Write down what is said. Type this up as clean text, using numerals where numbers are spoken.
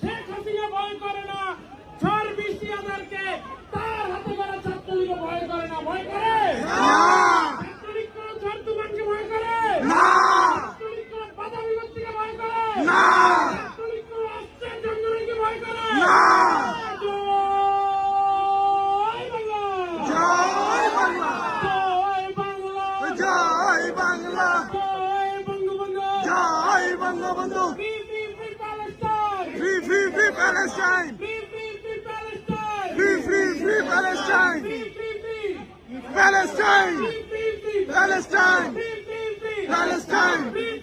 শেখ হাসিনা ভয় করে না, ঝড় বৃষ্টি আদারকে তার হাতে গড়া ছাত্রলীগে ভয় করে না, ভয় করে ছাত্রলীগ কোন ঝড় তুফানকে ভয় করে ছাত্রলীগ কোন বাধা বিপত্তিকে ভয় করে ছাত্রলীগ কোন অস্ত্রের জঙ্গলকে ভয় করে জয় বাংলা, জয় বাংলা, জয় বাংলা, জয় বঙ্গবন্ধু, জয় Bangabandhu, Free, free, free Palestine! free, free, free Palestine, Free, free, free Palestine! free, free, free Palestine! Palestine, Palestine! free, free, free Palestine! free,